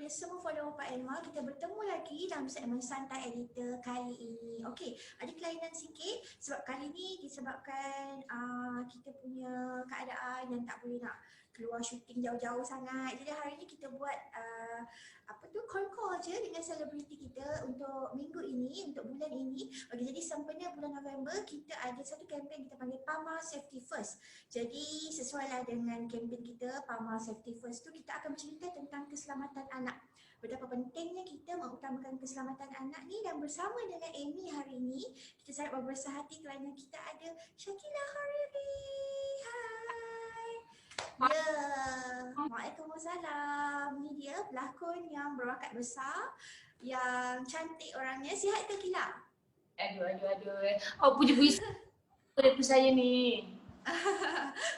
kepada semua follower Pak Elma. Kita bertemu lagi dalam segmen Santai Editor kali ini. Okey, ada kelainan sikit sebab kali ni disebabkan kita punya keadaan yang tak boleh nak keluar syuting jauh-jauh sangat. Jadi hari ni kita buat call je dengan selebriti kita untuk minggu ini, untuk bulan ini. Okey, jadi sempena bulan November kita ada satu kempen kita panggil PAMA Safety First. Jadi sesuailah dengan kempen kita PAMA Safety First tu, kita akan bercerita tentang keselamatan anak. Betapa pentingnya kita mengutamakan keselamatan anak ni, dan bersama dengan Amy hari ini kita sangat berbesar hati kerana kita ada Shakila Hariri. Hai. Ya, Waalaikumsalam. Ni dia pelakon yang berbakat besar, yang cantik orangnya. Sihat ke Kila? Aduh. Oh, puji-puji daripada saya ni.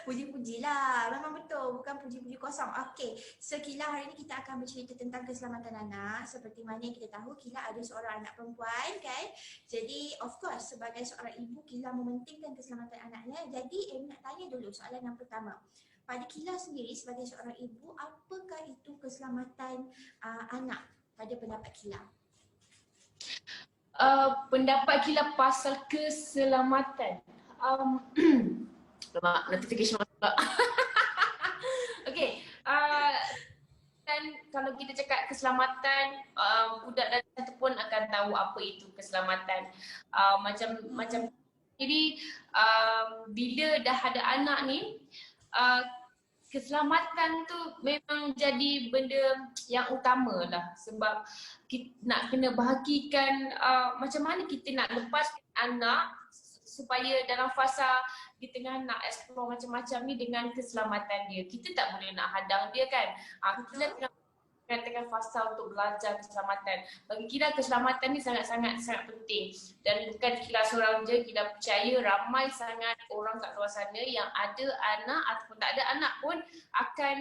Puji-puji lah, memang betul, bukan puji-puji kosong. Okey, so Kila hari ni kita akan bercerita tentang keselamatan anak. Seperti mana yang kita tahu, Kila ada seorang anak perempuan kan. Jadi of course sebagai seorang ibu, Kila mementingkan keselamatan anaknya. Jadi nak tanya dulu soalan yang pertama. Pada Kila sendiri sebagai seorang ibu, apakah itu keselamatan anak pada pendapat Kila? Pendapat Kila pasal keselamatan. Notification masuk. Okey, dan kalau kita cakap keselamatan, budak dan tu pun akan tahu apa itu keselamatan. Macam jadi bila dah ada anak ni, keselamatan tu memang jadi benda yang utama lah, sebab kita nak kena bahagikan macam mana kita nak lepaskan anak supaya dalam fasa di tengah nak explore macam-macam ni dengan keselamatan dia. Kita tak boleh nak hadang dia kan. Kita tengah fasa untuk belajar keselamatan. Bagi Kila keselamatan ni sangat-sangat penting. Dan bukan Kila seorang je, Kila percaya ramai sangat orang kat luar sana yang ada anak ataupun tak ada anak pun akan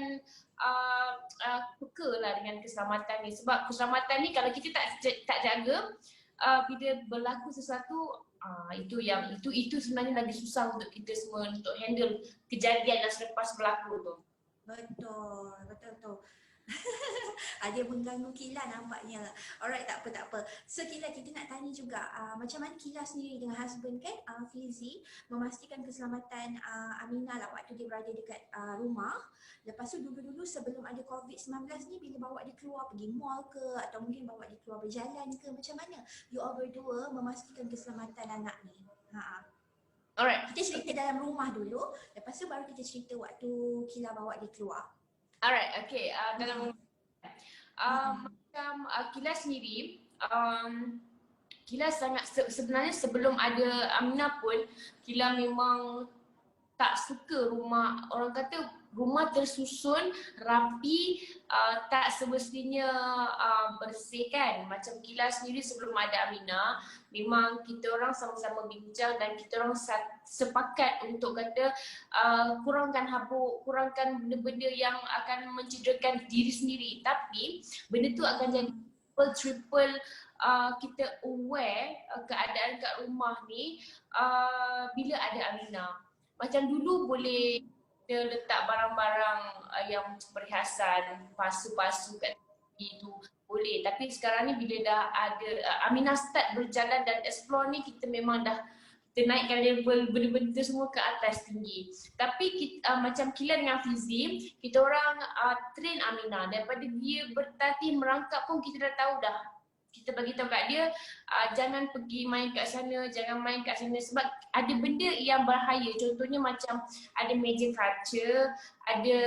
peka lah dengan keselamatan ni. Sebab keselamatan ni kalau kita tak jaga, bila berlaku sesuatu, itu sebenarnya lagi susah untuk kita semua untuk handle kejadian yang selepas berlaku tu. Betul. Ada yang mengganggu Kila nampaknya. Alright, tak apa. So Kila, kita nak tanya juga macam mana Kila sendiri dengan husband kan, Fizi, memastikan keselamatan Aminah lah waktu dia berada dekat rumah. Lepas tu dulu sebelum ada COVID-19 ni, bila bawa dia keluar pergi mall ke, atau mungkin bawa dia keluar berjalan ke, macam mana you all berdua memastikan keselamatan anak ni? Alright. Kita cerita dalam rumah dulu, lepas tu baru kita cerita waktu Kila bawa dia keluar. Alright, okay. Dalam macam Kila sendiri, Kila sangat sebenarnya sebelum ada Aminah pun, Kila memang tak suka rumah, orang kata rumah tersusun, rapi, tak semestinya bersih kan. Macam Kila sendiri sebelum ada Aminah, memang kita orang sama-sama bincang dan kita orang sepakat untuk kata kurangkan habuk, kurangkan benda-benda yang akan mencederakan diri sendiri. Tapi benda tu akan jadi triple kita aware keadaan kat rumah ni bila ada Aminah. Macam dulu boleh kita letak barang-barang yang perhiasan, pasu-pasu kat tepi tu boleh. Tapi sekarang ni bila dah ada Aminah start berjalan dan explore ni, kita memang dah kita naikkan level benda-benda semua ke atas tinggi. Tapi kita, macam Kila dengan Fizi, kita orang train Aminah. Daripada dia bertatih merangkap pun kita dah tahu dah. Kita bagi tahu kat dia, jangan pergi main kat sana, jangan main kat sana, sebab ada benda yang bahaya. Contohnya macam ada meja kaca, ada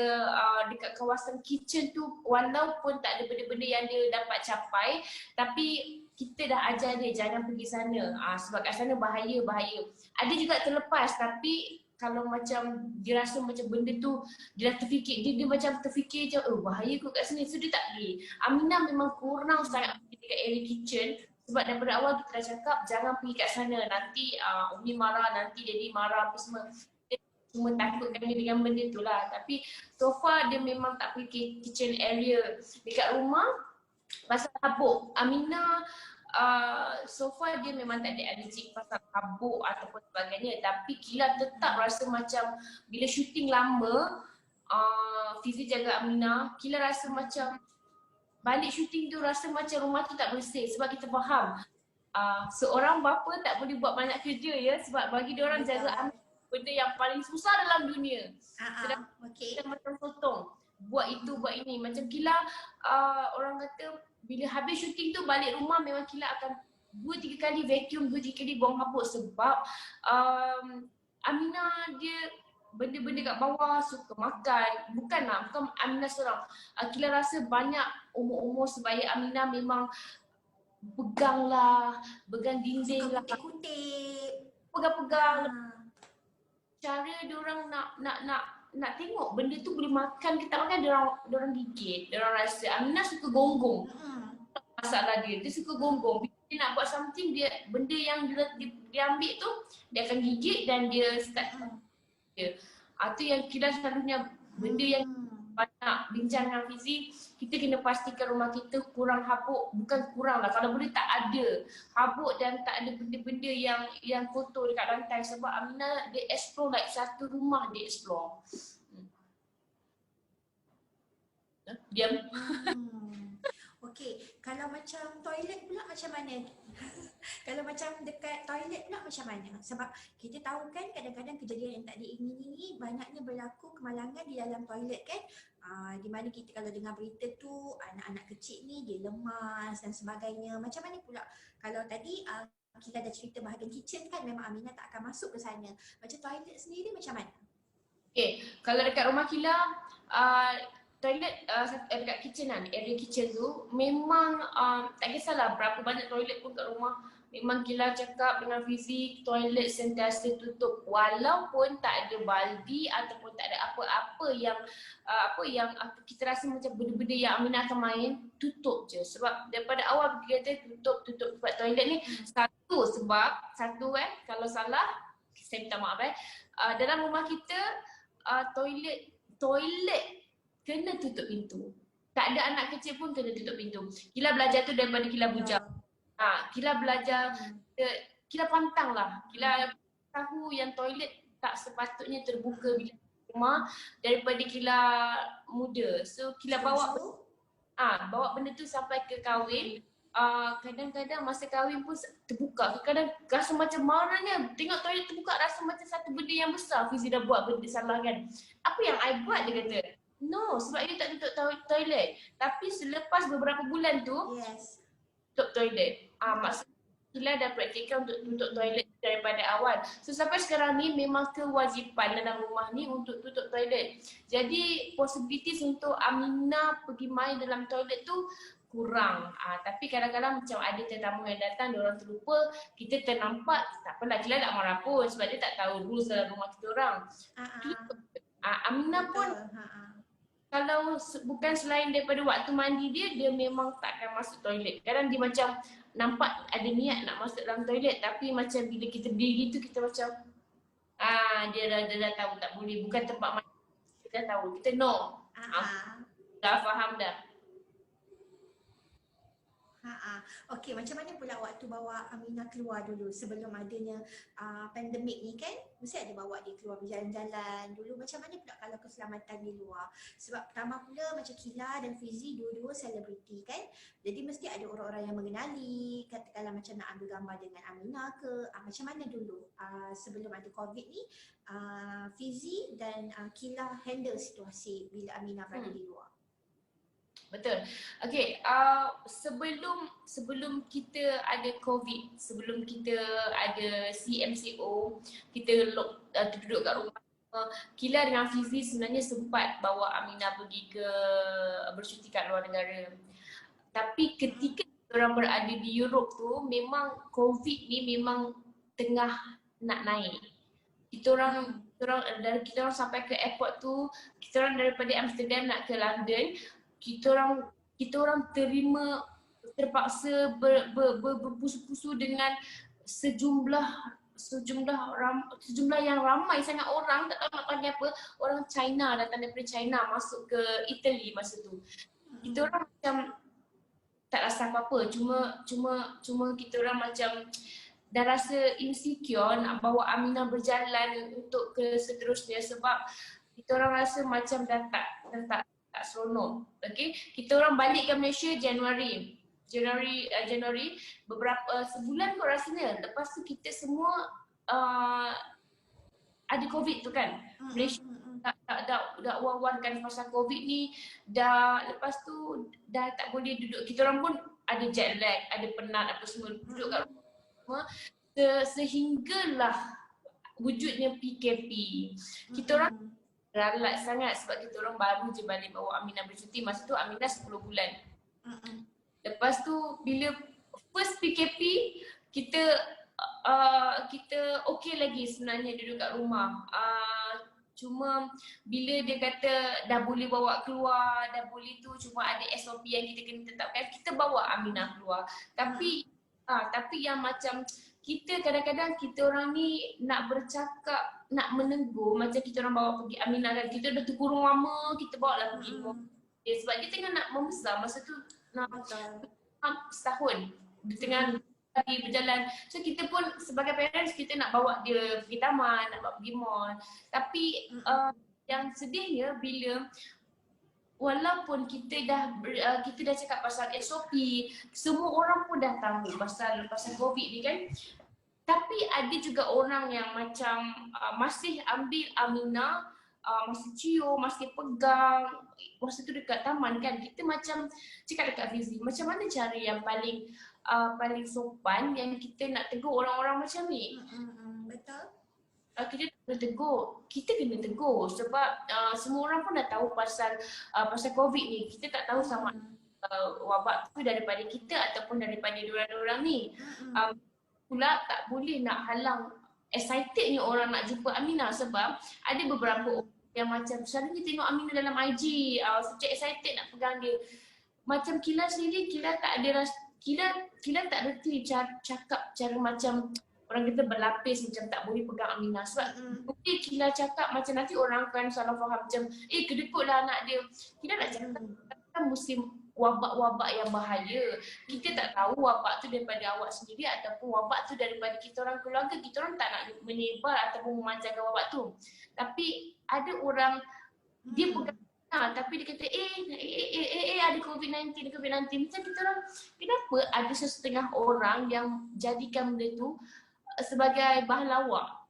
dekat kawasan kitchen tu, walaupun tak ada benda-benda yang dia dapat capai, tapi kita dah ajar dia jangan pergi sana, sebab kat sana bahaya. Ada juga terlepas, tapi kalau macam dia rasa macam benda tu dia dah terfikir, dia macam terfikir je, bahaya kot kat sini, so dia tak pergi. Aminah memang kurang sangat pergi dekat area kitchen, sebab daripada awal kita dah cakap jangan pergi kat sana, nanti Umi marah, nanti Daddy marah apa semua. Dia cuma takutkan dia dengan benda tu lah. Tapi so far dia memang tak pergi kitchen area dekat rumah. Pasal habuk, Aminah so far dia memang tak ada allergic pasal habuk ataupun sebagainya, tapi Kila tetap rasa macam bila syuting lama, Fizi jaga Aminah, Kila rasa macam balik syuting tu rasa macam rumah tu tak bersih sebab kita faham seorang bapa tak boleh buat banyak kerja ya sebab bagi dia orang jaga Betul. anak benda yang paling susah dalam dunia. Sedangkan Okey. kita macam sotong buat itu buat ini macam Kila orang kata bila habis syuting tu balik rumah memang Kila akan 2-3 kali vacuum, 2-3 kali buang habuk sebab Amina dia benda-benda kat bawah suka makan. Bukan Amina seorang. Kila rasa banyak umur-umur sebaya Amina memang pegang lah, pegang dinding Suka lah, kutip-kutip. pegang-pegang. Cara diorang nak tengok benda tu boleh makan ke tak makan, diorang gigit, diorang rasa. Amina suka gonggong. Masalah dia suka gonggong. Bila dia nak buat something, benda yang dia ambil tu, dia akan gigit dan dia start dia. Itu yang Kila selalunya benda yang banyak bincang dengan Fizi, kita kena pastikan rumah kita kurang habuk, bukan kurang lah, kalau boleh tak ada habuk dan tak ada benda-benda yang kotor dekat lantai sebab Amina dia explore like satu rumah dia explore. Diam. Okey, kalau macam toilet pula macam mana? Kalau macam dekat toilet pula macam mana? Sebab kita tahu kan kadang-kadang kejadian yang tak diingini banyaknya berlaku kemalangan di dalam toilet kan. Di mana kita kalau dengar berita tu anak-anak kecil ni dia lemas dan sebagainya. Macam mana pula kalau tadi kita dah cerita bahagian kitchen kan memang Aminah tak akan masuk ke sana. Macam toilet sendiri macam mana? Okay, kalau dekat rumah Kila toilet dekat kitchen kan, area kitchen tu memang tak kisahlah berapa banyak toilet pun kat rumah, memang Kila cakap dengan Fizi toilet sentiasa tutup walaupun tak ada baldi ataupun tak ada apa-apa yang kita rasa macam benda-benda yang Aminah akan main, tutup je sebab daripada awal kita kata tutup sebab toilet ni satu kalau salah saya minta maaf dalam rumah kita toilet kena tutup pintu. Tak ada anak kecil pun kena tutup pintu. Kila belajar tu daripada Kila bujang. Kila belajar, Kila pantang lah. Kila tahu yang toilet tak sepatutnya terbuka bila rumah daripada Kila muda. So Kila bawa benda tu sampai ke kahwin. Kadang-kadang masa kahwin pun terbuka. Kadang rasa macam marahnya. Tengok toilet terbuka rasa macam satu benda yang besar. Fizi dah buat benda salah kan. Apa yang I buat dia kata? No, sebab dia tak tutup toilet. Tapi selepas beberapa bulan tu, tutup toilet. Maksudnya Kila dah praktikal untuk tutup toilet daripada awal. So sampai sekarang ni memang kewajipan dalam rumah ni untuk tutup toilet. Jadi possibilities untuk Aminah pergi main dalam toilet tu kurang. Tapi kadang-kadang macam ada tetamu yang datang, diorang terlupa, kita ternampak, tak apalah, Kila tak marah pun sebab dia tak tahu rules dalam rumah kita orang. Aminah pun kalau bukan selain daripada waktu mandi dia memang tak akan masuk toilet. Kadang dia macam nampak ada niat nak masuk dalam toilet tapi macam bila kita berdiri gitu kita macam dia dah tahu tak boleh, bukan tempat mandi. Kita dah tahu, kita no. Dah faham dah. Okey, macam mana pula waktu bawa Aminah keluar dulu sebelum adanya pandemik ni kan? Mesti ada bawa dia keluar berjalan-jalan dulu. Macam mana pula kalau keselamatan di luar? Sebab pertama pula macam Kila dan Fizi dua-dua selebriti kan? Jadi mesti ada orang-orang yang mengenali. Katakanlah macam nak ambil gambar dengan Aminah ke. Macam mana dulu sebelum ada COVID ni Fizi dan Kila handle situasi bila Aminah berada di luar? Betul. Okay, sebelum kita ada COVID, sebelum kita ada CMCO, kita duduk kat rumah, Kila dengan Fizi sebenarnya sempat bawa Aminah pergi ke bercuti kat luar negara. Tapi ketika orang berada di Europe tu, memang COVID ni memang tengah nak naik. Kita orang sampai ke airport tu, kita orang daripada Amsterdam nak ke London, kita orang terpaksa berpusu-pusu dengan sejumlah yang ramai sangat orang, tak tahu nak panggil apa, orang China datang daripada China masuk ke Italy masa tu. Kita orang macam tak rasa apa-apa, cuma kita orang macam dah rasa insecure nak bawa Aminah berjalan untuk ke seterusnya sebab kita orang rasa macam dah tak tak seronok. Okay, kita orang balik ke Malaysia Januari beberapa sebulan kot rasanya. Lepas tu kita semua ada COVID tu kan. Malaysia dah war-warkan pasal COVID ni, lepas tu dah tak boleh duduk. Kita orang pun ada jet lag, ada penat apa semua, duduk kat rumah sehinggalah wujudnya PKP. Kita orang ralat sangat sebab kita orang baru je balik bawa Aminah bercuti. Masa tu Aminah 10 bulan. Lepas tu bila first PKP kita okey lagi sebenarnya duduk kat rumah. Cuma bila dia kata dah boleh bawa keluar, dah boleh tu, cuma ada SOP yang kita kena tetapkan, kita bawa Aminah keluar. Tapi yang macam kita kadang-kadang kita orang ni nak bercakap, nak menegur, macam kita orang bawa pergi Aminah kan, kita dah terkurung lama, kita bawa lah pergi rumah. Sebab dia tengah nak membesar, masa tu nak setahun, dia tengah lagi berjalan. So kita pun sebagai parents kita nak bawa dia pergi taman, nak bawa pergi mall. Tapi yang sedihnya bila walaupun kita dah cakap pasal SOP, semua orang pun dah tahu pasal COVID ni kan. Tapi ada juga orang yang macam masih ambil Aminah, masih cium, masih pegang. Masa tu dekat taman kan, kita macam cakap dekat Fizi, macam mana cara yang paling sopan yang kita nak tegur orang-orang macam ni. Betul. Kita kena tegur sebab semua orang pun dah tahu pasal COVID ni. Kita tak tahu sama wabak tu daripada kita ataupun daripada diorang-diorang ni. Pula tak boleh nak halang excitednya orang nak jumpa Aminah sebab ada beberapa orang yang macam selalunya tengok Aminah dalam IG, macam excited nak pegang dia. Macam Kila sendiri, Kila tak reti cakap cara macam orang kita berlapis macam tak boleh pegang Aminah. Sebab mungkin Kila cakap macam nanti orang akan salah faham macam kedekutlah anak dia. Kila nak cakap kan musim wabak-wabak yang bahaya. Kita tak tahu wabak tu daripada awak sendiri ataupun wabak tu daripada kita orang keluarga. Kita orang tak nak menyebar ataupun memanjangkan wabak tu. Tapi ada orang dia pegang tapi dia kata ada COVID-19. Macam kita orang, kenapa ada sesetengah orang yang jadikan benda tu sebagai bahan lawak?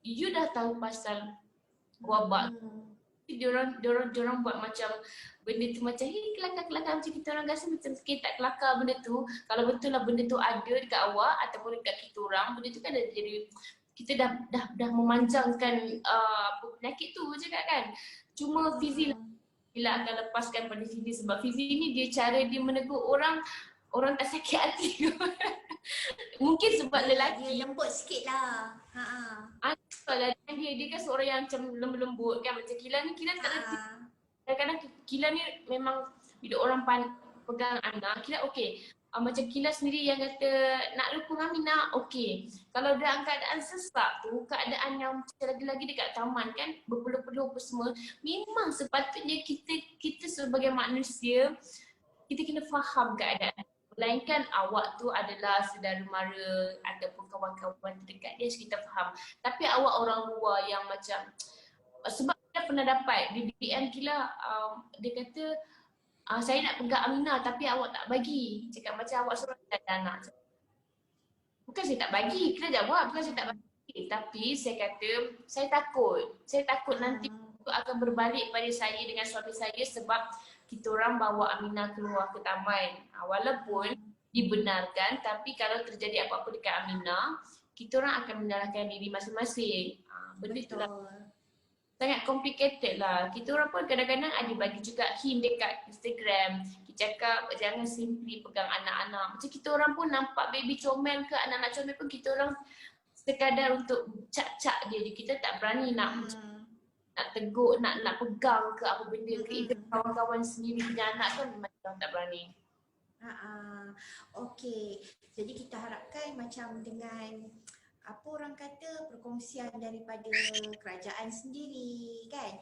You dah tahu pasal wabak. Diorang buat macam benda tu macam kelakar-kelakar macam kita orang rasa macam sikit tak kelakar benda tu. Kalau betul lah benda tu ada dekat awak ataupun dekat kita orang, benda tu kan dah jadi kita dah memanjangkan penyakit tu je kan. Cuma Fizi bila akan lepaskan pada Fizi sebab Fizi ni cara dia menegur orang tak sakit hati. Mungkin sebab lelaki dia lembut sikit lah. Dia kan seorang yang macam lembut kan, macam Kila ni Kila tak reti. Kadang-kadang Kila ni memang bila orang pegang anak Kila okey. Macam Kila sendiri yang kata nak lukung Aminah, okey. Kalau dalam keadaan sesak tu, keadaan yang lagi-lagi dekat taman kan, berpeluh-peluh apa semua, memang sepatutnya kita sebagai manusia, kita kena faham keadaan. Melainkan awak tu adalah saudara mara ataupun kawan-kawan terdekat dia, kita faham. Tapi awak orang luar yang macam, sebab kita pernah dapat di DM Kila, dia kata, saya nak pegang Aminah tapi awak tak bagi. Cakap macam awak suruh kita ada anak. Bukan saya tak bagi, kita jawab bukan saya tak bagi. Tapi saya kata, saya takut nanti itu akan berbalik pada saya dengan suami saya sebab kita orang bawa Aminah keluar ke taman. Walaupun dibenarkan, tapi kalau terjadi apa-apa dekat Aminah, kita orang akan menyalahkan diri masing-masing. Benda itulah sangat complicated lah. Kita orang pun kadang-kadang ada bagi juga hint dekat Instagram. Kita cakap jangan simply pegang anak-anak. Macam kita orang pun nampak baby comel ke anak-anak comel pun kita orang sekadar untuk cak-cak dia je. Kita tak berani nak tegur, nak pegang ke apa benda ke. Itu kawan-kawan sendiri punya anak kan memang tak berani. Okey. Jadi kita harapkan macam dengan apa orang kata perkongsian daripada kerajaan sendiri kan.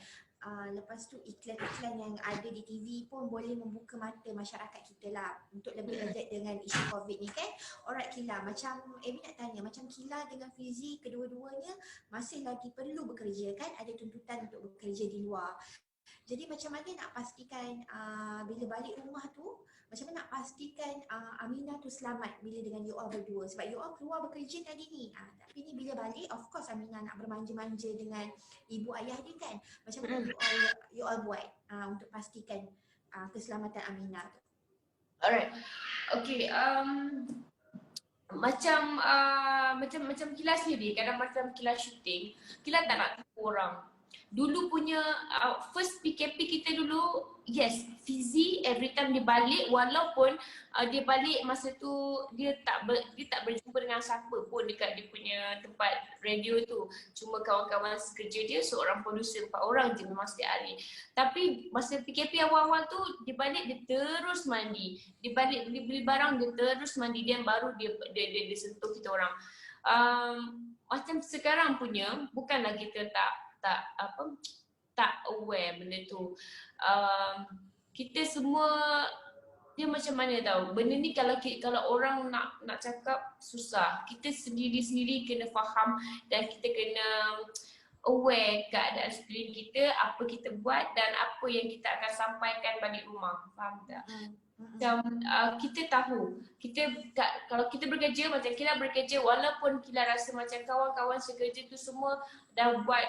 Lepas tu iklan-iklan yang ada di TV pun boleh membuka mata masyarakat kita lah untuk lebih alert dengan isu COVID ni kan. Alright Kila, macam Amy nak tanya, macam Kila dengan Fizi kedua-duanya masih lagi perlu bekerja kan, ada tuntutan untuk bekerja di luar. Jadi macam mana nak pastikan bila balik rumah tu, macam mana nak pastikan Aminah tu selamat bila dengan you all berdua. Sebab you all keluar bekerja tadi ni. Tapi ni bila balik, of course Aminah nak bermanja-manja dengan ibu ayah dia kan. Macam mana you all buat untuk pastikan keselamatan Aminah tu. Alright. Okay. Macam Kila sendiri, kadang macam Kila shooting, Kila tak nak tipu orang. Dulu punya first PKP kita dulu, yes, Fizi every time dia balik, walaupun dia balik masa tu dia tak berjumpa dengan siapa pun dekat dia punya tempat radio tu. Cuma kawan-kawan sekerja dia, seorang producer, 4 orang je memang setiap hari. Tapi masa PKP awal-awal tu, dia balik dia terus mandi. Dia balik beli barang dia terus mandi, dan baru dia sentuh kita orang. Macam sekarang punya, bukanlah kita tak aware benda tu. Kita semua, dia macam mana tahu, benda ni kalau orang nak cakap susah. Kita sendiri-sendiri kena faham dan kita kena aware keadaan sekeliling kita, apa kita buat dan apa yang kita akan sampaikan balik rumah. Faham tak? Macam kita tahu, kalau kita bekerja, macam Kila bekerja, walaupun Kila rasa macam kawan-kawan sekerja tu semua dah buat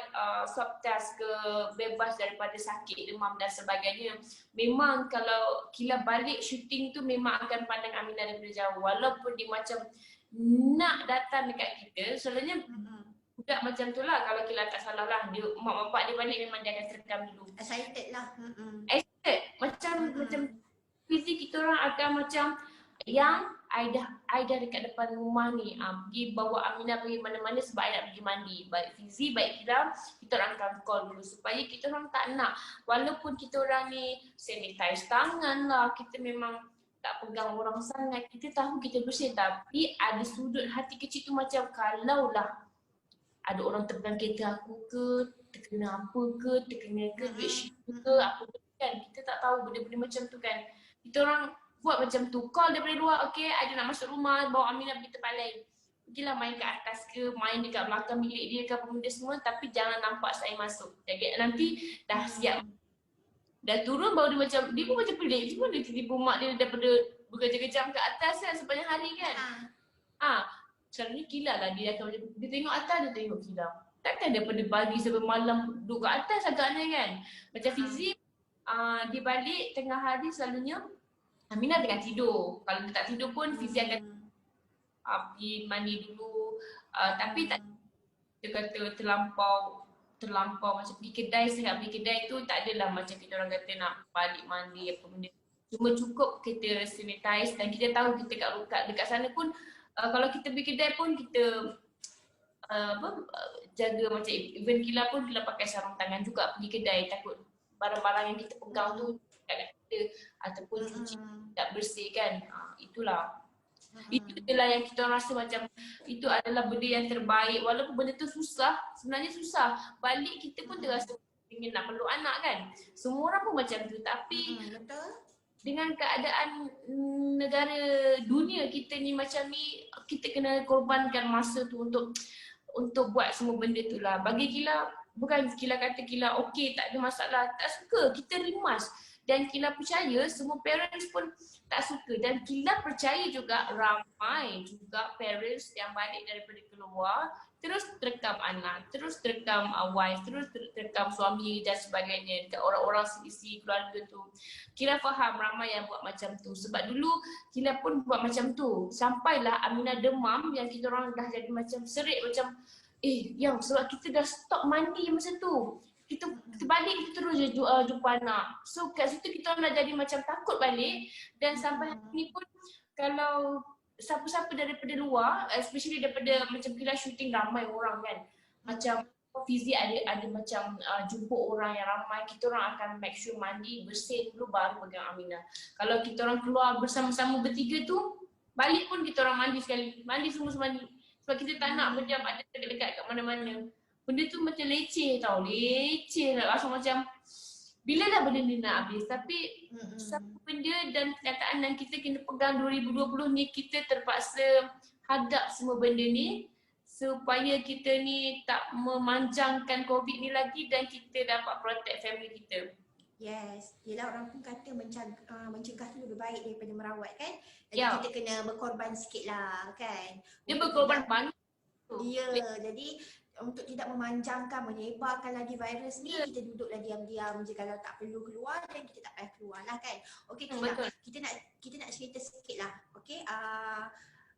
swab test ke, bebas daripada sakit, demam dan sebagainya, memang kalau Kila balik syuting tu memang akan pandang Aminah daripada jauh. Walaupun dia macam nak datang dekat kita, selalunya budak macam tu lah, kalau Kila tak salah lah, dia, mak bapak dia balik memang dia akan terekam dulu. Excited lah. Excited, macam Fizi kita orang akan macam yang I dah dekat depan rumah ni, pergi bawa Aminah pergi mana-mana sebab I nak pergi mandi. Baik Fizi, baik kita orang akan call dulu supaya kita orang tak nak, walaupun kita orang ni sanitize tangan lah, kita memang tak pegang orang sangat, kita tahu kita bersih, tapi ada sudut hati kecil tu macam kalau lah ada orang terpegang kereta aku ke, terkena apa ke, terkena ke, duit ship ke, apa ke kan, kita tak tahu benda-benda macam tu kan. Kita orang buat macam tu, call daripada luar, okay, ada nak masuk rumah, bawa Aminah pergi tempat lain. Pergilah main ke atas ke, main dekat belakang bilik dia ke, apa benda semua, tapi jangan nampak saya masuk. Jadi nanti dah siap, dah turun baru dia pun macam pelik, cuma dia tiba-tiba mak dia daripada berkejam-kejam ke atas kan sepanjang hari kan. Selalunya Kila lah dia akan macam, dia tengok atas, dia tengok Kila. Takkan daripada pagi sampai malam duduk kat atas agaknya kan. Macam Fizi, dia balik tengah hari selalunya Aminah tengah tidur. Kalau dia tak tidur pun Fizi akan pergi mandi dulu. Tapi tak, dia kata terlampau macam pergi kedai, sangat pergi kedai tu tak adalah macam kita orang kata nak balik mandi apa benda. Cuma cukup kita sanitize dan kita tahu kita dekat sana pun kalau kita pergi kedai pun kita jaga macam even Kila pun Kila pakai sarung tangan juga pergi kedai, takut barang-barang yang kita pegang tu kat kita ataupun cuci tak bersih kan. Itulah. Itu adalah yang kita rasa macam itu adalah benda yang terbaik, walaupun benda tu susah, sebenarnya susah. Balik kita pun terasa ingin nak peluk anak kan. Semua orang pun macam tu, tapi dengan keadaan negara dunia kita ni macam ni, kita kena korbankan masa tu untuk buat semua benda tu lah. Bagi Kila, bukan Kila kata Kila okey tak ada masalah, tak suka, kita rimas. Dan Kila percaya semua parents pun tak suka, dan Kila percaya juga ramai juga parents yang balik daripada keluar terus terekam anak, terus terekam wife, terus terekam suami dan sebagainya dekat orang-orang seisi keluarga tu. Kila faham ramai yang buat macam tu, sebab dulu Kila pun buat macam tu. Sampailah Aminah demam yang kita orang dah jadi macam serik, macam yang sebab kita dah stop mandi masa tu. Kita balik, kita terus jumpa anak. So kat situ kita orang dah jadi macam takut balik, dan sampai hari ni pun kalau siapa-siapa daripada luar, especially daripada macam Kila shooting ramai orang kan. Macam Fizi ada macam jumpa orang yang ramai, kita orang akan make sure mandi, bersih dulu baru pegang Aminah. Kalau kita orang keluar bersama-sama bertiga tu, balik pun kita orang mandi sekali. Mandi semua mandi. Sebab kita tak nak macam ada dekat-dekat kat mana-mana. Benda tu macam leceh tau, leceh lah. Rasa macam bila dah benda ni nak habis, tapi satu benda dan kenyataan yang kita kena pegang 2020 ni, kita terpaksa hadap semua benda ni supaya kita ni tak memanjangkan COVID ni lagi dan kita dapat protect family kita. Yes, yelah orang pun kata mencegah tu lebih baik daripada merawat kan. Jadi Ya, kita kena berkorban sikit lah kan. dia Untuk berkorban tidak, banyak tu. ya, jadi untuk tidak memanjangkan, menyebarkan lagi virus ni, Ya, kita duduklah diam-diam je. Kalau tak perlu keluar dan kita tak payah keluar lah kan. Okey Kila, betul. kita nak cerita sikit lah. Okey,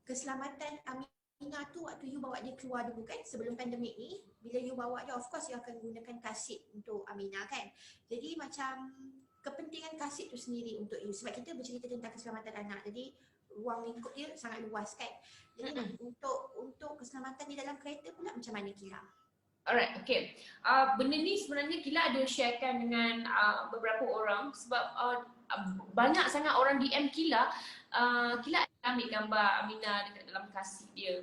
keselamatan Aminah tu waktu you bawa dia keluar dulu kan, sebelum pandemik ni, bila you bawa dia, of course you akan gunakan kasut untuk Aminah kan. Jadi macam kepentingan kasut tu sendiri untuk you, sebab kita bercerita tentang keselamatan anak, jadi ruang lingkup dia sangat luas kan. Jadi untuk keselamatan di dalam kereta pula macam mana Kila? Alright, okay. Benda ni sebenarnya Kila ada sharekan dengan beberapa orang sebab banyak sangat orang DM Kila. Kila ada ambil gambar Aminah dekat dalam kasut dia.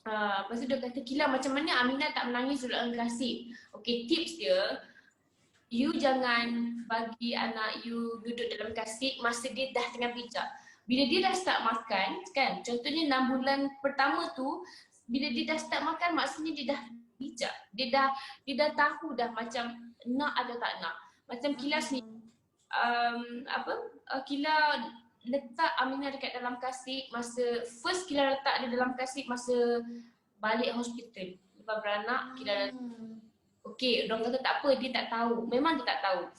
Lepas tu dia kata, Kila macam mana Aminah tak menangis dalam kasut? Okay, tips dia, you jangan bagi anak you duduk dalam kasut masa dia dah tengah pijak. Bila dia dah start makan kan, contohnya 6 bulan pertama tu, bila dia dah start makan maksudnya dia dah bijak. Dia dah tahu dah macam nak atau tak nak. Macam Kila sendiri, Kila letak Aminah dekat dalam kasut masa first Kila letak dia dalam kasut masa balik hospital. Lepas beranak, Kila okey, orang kata tak apa, dia tak tahu. Memang dia tak tahu.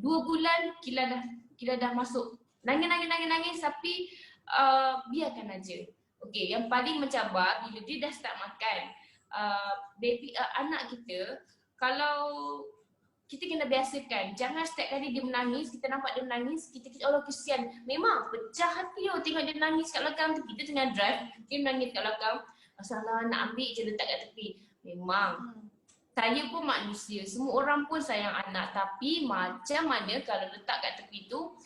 2 bulan Kila dah masuk nangis tapi biarkan aja. Okey, yang paling mencabar bila dia dah start makan. Anak kita, kalau kita kena biasakan, jangan setiap kali dia menangis, kita nampak dia menangis, kita Allah kesian. Memang pecah hati tengok dia menangis kat belakang tu. Kita tengah drive, dia menangis kat belakang. Masalah nak ambil je letak kat tepi. Memang. Saya pun manusia, semua orang pun sayang anak, tapi macam mana kalau letak kat tepi tu,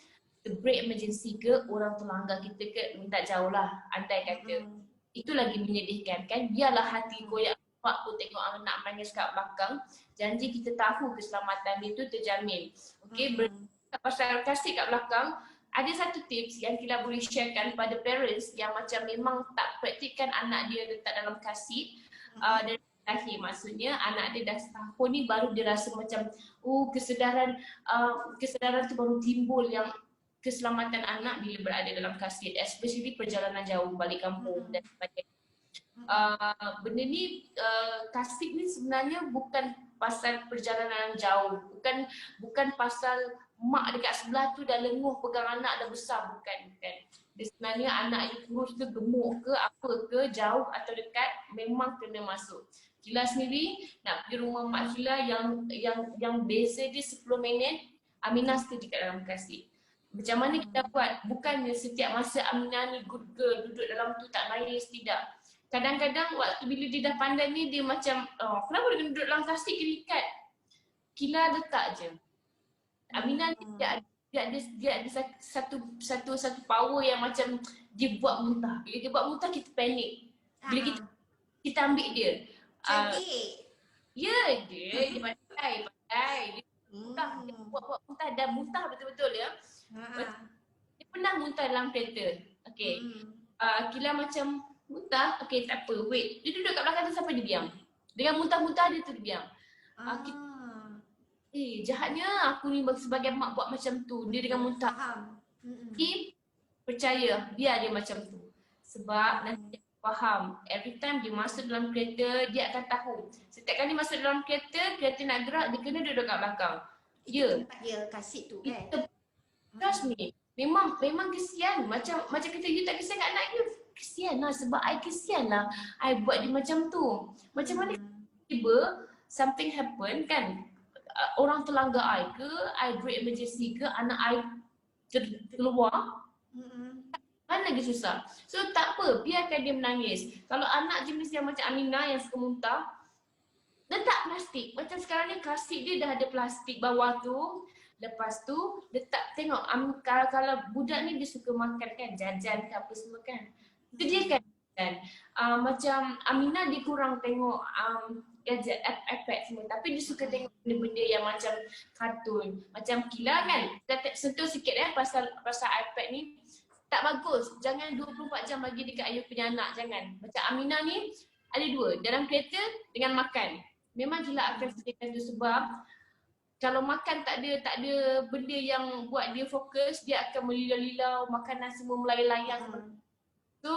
break emergency ke, orang terlanggar kita ke, minta jauh lah, andai kata. Itu lagi menyedihkan kan, biarlah hati koyak pun tengok anak menangis kat belakang, janji kita tahu keselamatan dia tu terjamin. Okay, pasal kasih kat belakang, ada satu tips yang Kila boleh sharekan pada parents yang macam memang tak praktikkan anak dia letak dalam kasut dari lahir. Maksudnya anak dia dah setahun ni baru dia rasa macam kesedaran tu baru timbul yang keselamatan anak bila berada dalam kasut, especially perjalanan jauh balik kampung dan sebagainya. Benda ni, kasut ni sebenarnya bukan pasal perjalanan jauh, bukan pasal mak dekat sebelah tu dah lenguh pegang anak dah besar, bukan. Dia sebenarnya anak you kurus ke, gemuk ke, apa ke, jauh atau dekat, memang kena masuk. Kila sendiri nak pergi rumah mak Kila yang beza dia 10 minit, Aminah still dekat dalam kasut. Macam mana kita buat? Bukannya setiap masa Aminah ni good girl, duduk dalam tu tak nangis, tidak. Kadang-kadang waktu bila dia dah pandai ni, dia macam, kenapa dia duduk dalam kasut terikat? Kila letak je. Aminah ni dia ada satu power yang macam dia buat muntah. Bila dia buat muntah, kita panik. Bila kita ambil dia. Cantik. Ya, dia pandai. Dia muntah, dia buat muntah dan muntah betul-betul ya. Dia pernah muntah dalam kereta. Okay. Kila macam muntah, okay tak apa, wait. Dia duduk kat belakang tu sampai dia diam. Dengan muntah-muntah dia tu dia diam. Jahatnya aku ni sebagai mak buat macam tu. Dia dengan muntah. Percaya, biar dia macam tu. Sebab nanti dia faham. Every time dia masuk dalam kereta, dia akan tahu. Setiap kali masuk dalam kereta nak gerak, dia kena duduk kat belakang. Ya. Tempat dia kasut tu kan. Trust me. Memang kesian. Macam kata you tak kesian kat anak you. Kesian lah sebab I kesian lah. I buat dia macam tu. Macam mana tiba something happen kan. Orang terlanggar I ke, I break emergency ke, anak I keluar. Mana lagi susah. So tak apa, biarkan dia menangis. Kalau anak jenis yang macam Aminah yang suka muntah, letak plastik. Macam sekarang ni kasut dia dah ada plastik bawah tu. Lepas tu letak, tengok kalau budak ni dia suka makan kan, jajan ke apa semua kan. Sediakan kan. Macam Aminah dia kurang tengok gadget, iPad semua. Tapi dia suka tengok benda-benda yang macam kartun. Macam Kila kan, kita sentuh sikit pasal iPad ni. Tak bagus, jangan 24 jam lagi dekat ayah punya anak, jangan. Macam Aminah ni ada dua, dalam kereta dengan makan. Memang Kila akan sediakan tu sebab kalau makan tak ada benda yang buat dia fokus, dia akan melilau-lilau, makanan semua melayang-layang. So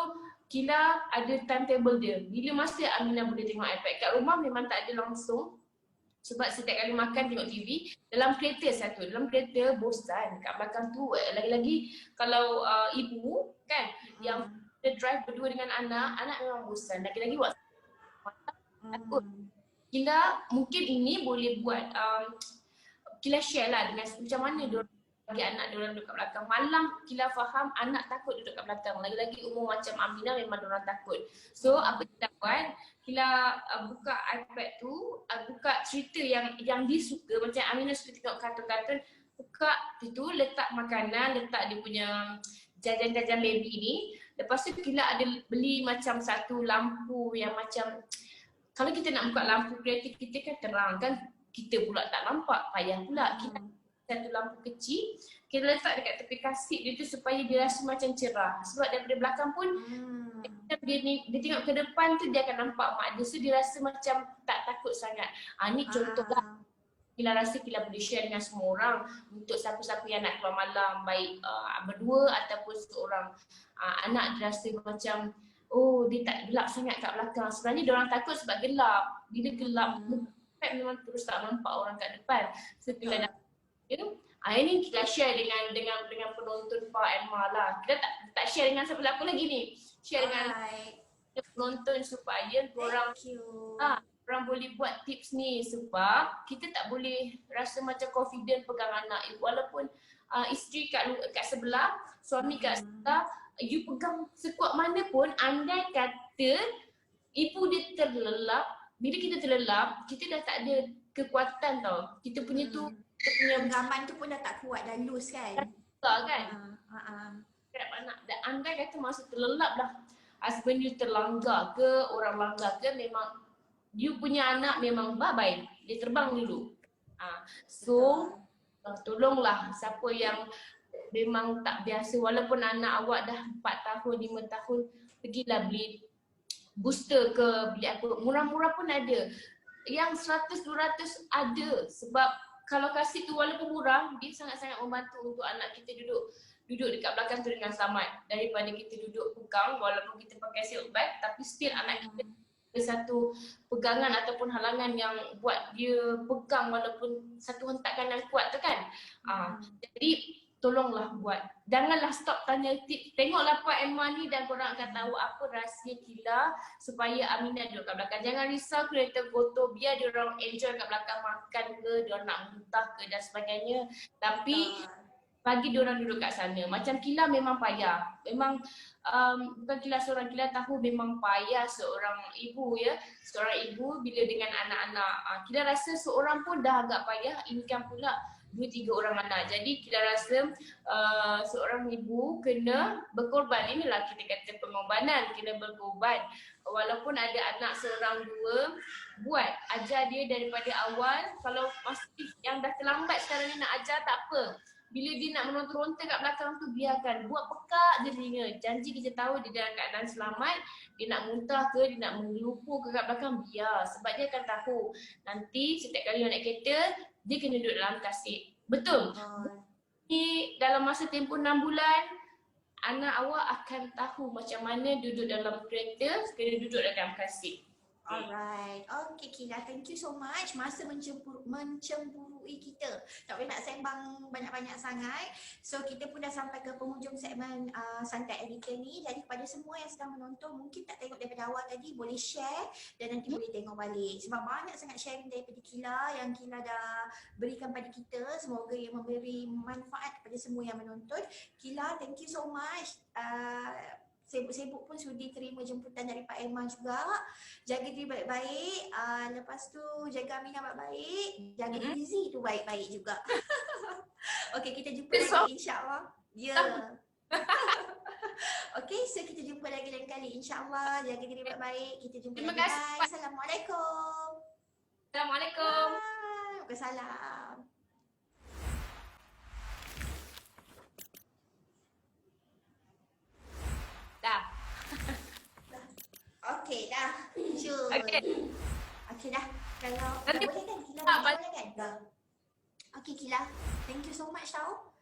Kila ada timetable dia. Bila masa Aminah boleh tengok iPad? Kat rumah memang tak ada langsung. Sebab setiap kali makan tengok TV, dalam kereta satu, dalam kereta bosan. Kat belakang tu lagi-lagi kalau ibu kan yang dia drive berdua dengan anak memang bosan. Lagi-lagi waktu takut. Kila mungkin ini boleh buat Kila share lah dengan macam mana dia bagi anak diorang duduk kat belakang. Malam Kila faham anak takut duduk kat belakang. Lagi-lagi umur macam Aminah memang diorang takut. So apa Kila buat? Kila buka iPad tu, buka cerita yang dia suka. Macam Aminah suka tengok kartun-kartun. Buka itu, letak makanan, letak dia punya jajan-jajan baby ni. Lepas tu Kila ada beli macam satu lampu yang macam, kalau kita nak buka lampu kreatif kita kan terang kan, kita pula tak nampak, payah pula. Kita satu lampu kecil, kita letak dekat tepi kasut dia tu supaya dia rasa macam cerah. Sebab daripada belakang pun dia tengok ke depan tu dia akan nampak mak dia. So dia rasa macam tak takut sangat. Ni contoh lah. Kila rasa Kila boleh share dengan semua orang untuk siapa-siapa yang nak keluar malam, baik berdua ataupun seorang. Anak dia rasa macam dia tak gelap sangat kat belakang. Sebenarnya dia orang takut sebab gelap. Bila gelap memang terus tak nampak orang kat depan. So Kila dah ini kita share dengan penonton Pak Elma lah. Kita tak share dengan siapa-siapa lagi ni. Share dengan penonton supaya orang boleh buat tips ni, sebab kita tak boleh rasa macam confident pegang anak. Walaupun isteri kat sebelah, suami kat sebelah, you pegang sekuat mana pun, andai kata ibu dia terlelap, bila kita terlelap, kita dah tak ada kekuatan tau. Kita punya tu, kita punya genggaman tu pun dah tak kuat, dah loose kan? kan? Kerap anak, dan andai kata masa terlelap dah, husband you terlanggar ke, orang langgar ke, memang you punya anak memang bye-bye, dia terbang dulu. So, tolonglah siapa yang memang tak biasa, walaupun anak awak dah 4 tahun, 5 tahun, pergilah beli booster ke, beli apa, murah-murah pun ada. Yang 100-200 ada, sebab kalau kasih tu walaupun murah, dia sangat-sangat membantu untuk anak kita duduk dekat belakang tu dengan selamat, daripada kita duduk pegang walaupun kita pakai seat belt, tapi still anak kita ada satu pegangan ataupun halangan yang buat dia pegang walaupun satu hentakan yang kuat tu kan. Jadi tolonglah buat. Janganlah stop tanya tip. Tengoklah Pak Elma ni dan korang akan tahu apa rahsia Kila supaya Aminah duduk kat belakang. Jangan risau kereta kotor, biar dia orang enjoy kat belakang makan ke, dia orang nak muntah ke dan sebagainya. Tapi bagi dia orang duduk kat sana. Macam Kila memang payah. Memang bukan Kila seorang, Kila tahu memang payah seorang ibu ya. Seorang ibu bila dengan anak-anak. Kila rasa seorang pun dah agak payah, ini kan pula 2-3 orang anak. Jadi Kila rasa seorang ibu kena berkorban. Inilah kita kata pengorbanan, kena berkorban. Walaupun ada anak seorang dua, buat. Ajar dia daripada awal. Kalau masih yang dah terlambat sekarang ni nak ajar, tak apa. Bila dia nak menonton-nonton kat belakang tu, biarkan. Buat pekak je telinga. Janji kita tahu dia dalam keadaan selamat. Dia nak muntah ke, dia nak mengelupu ke kat belakang, biar. Sebab dia akan tahu. Nanti setiap kali naik kereta, dia kena duduk dalam kasut. Betul? Ni dalam masa tempoh 6 bulan, anak awak akan tahu macam mana duduk dalam kereta, kena duduk dalam kasut. Alright, okay Kila, thank you so much. Masa mencemburui kita, tak boleh nak sembang banyak-banyak sangat. So kita pun dah sampai ke penghujung segmen Santai Editor ni. Jadi kepada semua yang sedang menonton, mungkin tak tengok daripada awal tadi, boleh share dan nanti boleh tengok balik. Sebab banyak sangat sharing daripada Kila yang Kila dah berikan pada kita. Semoga ia memberi manfaat kepada semua yang menonton. Kila, thank you so much. Sibuk-sibuk pun sudi terima jemputan dari Pak Elma juga. Jaga diri baik-baik. Lepas tu jaga Aminah baik-baik. Jaga Izzy tu baik-baik juga. Okey, kita jumpa lagi insya-Allah. Ya. Okey, so kita jumpa lagi lain kali insya-Allah. Jaga diri baik-baik. Kita jumpa Terima lagi. kasih. Bye. Assalamualaikum. Assalamualaikum. Waalaikumsalam. Dah. Okey dah. Sure. Okey. Okey dah. Kalau Nanti boleh kan Kila tak, boleh kan? Dah. Okay Kila, thank you so much tau.